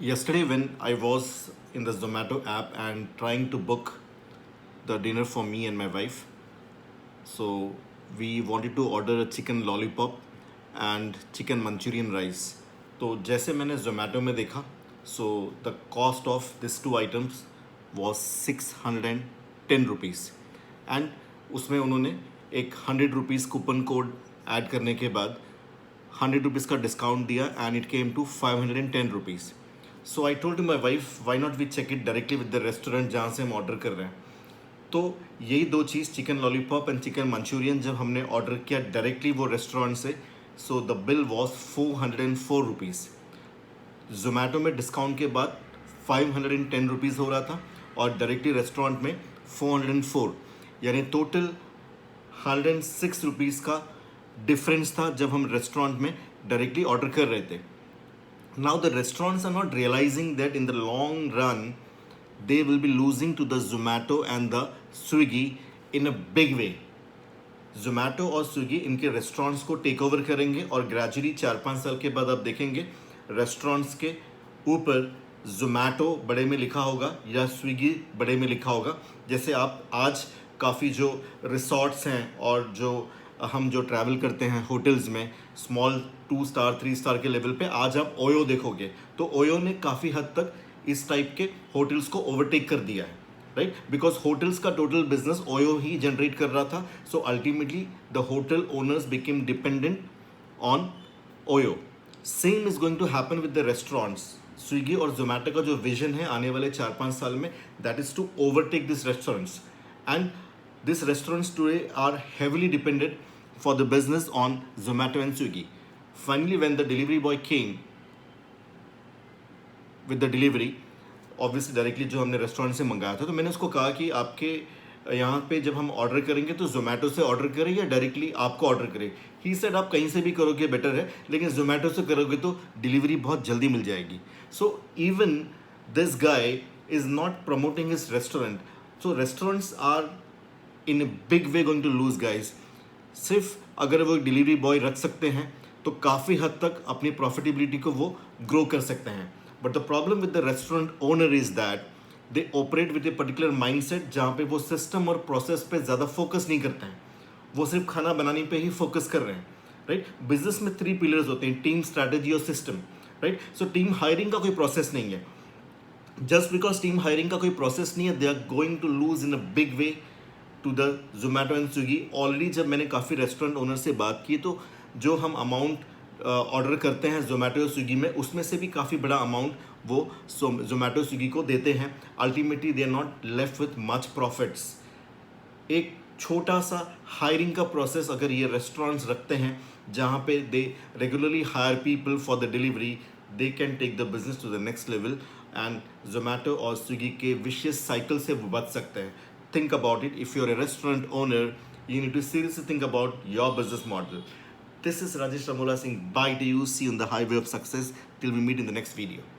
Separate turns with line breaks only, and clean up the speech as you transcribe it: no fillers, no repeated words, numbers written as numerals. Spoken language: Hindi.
Yesterday, when I was in the Zomato app and trying to book the dinner for me and my wife, so we wanted to order a chicken lollipop and chicken Manchurian rice. तो जैसे मैंने Zomato में देखा, so the cost of these two items was 610 rupees and उसमें उन्होंने एक 100 rupees कूपन कोड ऐड करने के बाद 100 rupees का डिस्काउंट दिया and it came to 510 rupees. So I told to my wife, why not we check it directly with the restaurant जहाँ से हम ऑर्डर कर रहे हैं. तो यही दो चीज़ chicken lollipop and chicken Manchurian जब हमने ऑर्डर किया डायरेक्टली वो रेस्टोरेंट से, so the bill was 404 rupees. Zomato में डिस्काउंट के बाद 510 रुपीज़ हो रहा था और डायरेक्टली रेस्टोरेंट में 404, यानी टोटल 106 रुपीज़ का डिफरेंस था जब हम रेस्टोरेंट में डायरेक्टली ऑर्डर कर रहे थे. Now the restaurants are not realizing that in the long run they will be losing to the Zomato and the Swiggy in a big way. Zomato और Swiggy इनके रेस्टोरेंट्स को टेक ओवर करेंगे और ग्रेजुअली 4-5 साल के बाद आप देखेंगे रेस्टोरेंट्स के ऊपर Zomato बड़े में लिखा होगा या Swiggy बड़े में लिखा होगा. जैसे आप आज काफ़ी जो रिसोर्ट्स हैं और जो हम जो ट्रैवल करते हैं होटल्स में स्मॉल 2 स्टार 3 स्टार के लेवल पे, आज आप ओयो देखोगे तो ओयो ने काफ़ी हद तक इस टाइप के होटल्स को ओवरटेक कर दिया है, राइट? बिकॉज होटल्स का टोटल बिजनेस ओयो ही जनरेट कर रहा था. So ultimately the hotel owners became dependent on OYO. Same is going to happen with the restaurants. Swiggy और जोमेटो का जो विजन है आने वाले 4-5 साल में, that is to overtake this restaurants. And these restaurants today are heavily dependent for the business on Zomato and Swiggy. Finally, when the delivery boy came with the delivery, obviously directly जो हमने रेस्टोरेंट से मंगाया था, तो मैंने उसको कहा कि आपके यहाँ पे जब हम ऑर्डर करेंगे तो जोमेटो से ऑर्डर करें या डायरेक्टली आपको ऑर्डर करें. ही सेड आप कहीं से भी करोगे बेटर है, लेकिन जोमेटो से करोगे तो डिलीवरी बहुत जल्दी मिल जाएगी. So even this guy is not promoting his restaurant. So restaurants are in a big way going to lose guys. सिर्फ अगर वो डिलीवरी बॉय रख सकते हैं तो काफ़ी हद तक अपनी प्रॉफिटेबिलिटी को वो ग्रो कर सकते हैं. But the problem with the restaurant owner is that they operate with a particular mindset जहाँ पे वो सिस्टम और प्रोसेस पे ज़्यादा फोकस नहीं करते हैं. वो सिर्फ खाना बनाने पे ही फोकस कर रहे हैं, राइट? बिजनेस में 3 पिलर्स होते हैं, टीम, स्ट्रैटेजी और system, right? So team hiring का कोई प्रोसेस नहीं है. जस्ट बिकॉज टीम हायरिंग का कोई प्रोसेस नहीं है, they are going to lose in a big way to the Zomato and Swiggy. Already जब मैंने काफ़ी रेस्टोरेंट ओनर से बात की तो जो हम अमाउंट ऑर्डर करते हैं जोमेटो और स्विगी में, उसमें से भी काफ़ी बड़ा अमाउंट वो जोमेटो स्विगी को देते हैं. Ultimately they are not left with much profits. एक छोटा सा हायरिंग का प्रोसेस अगर ये रेस्टोरेंट्स रखते हैं जहाँ पे they regularly hire people for the delivery, they can take the business to the next level and Zomato और स्विगी के विशियस साइकिल से वो बच सकते हैं. Think about it. If you're a restaurant owner, you need to seriously think about your business model. This is Rajesh Ramola saying bye to you. See you on the highway of success till we meet in the next video.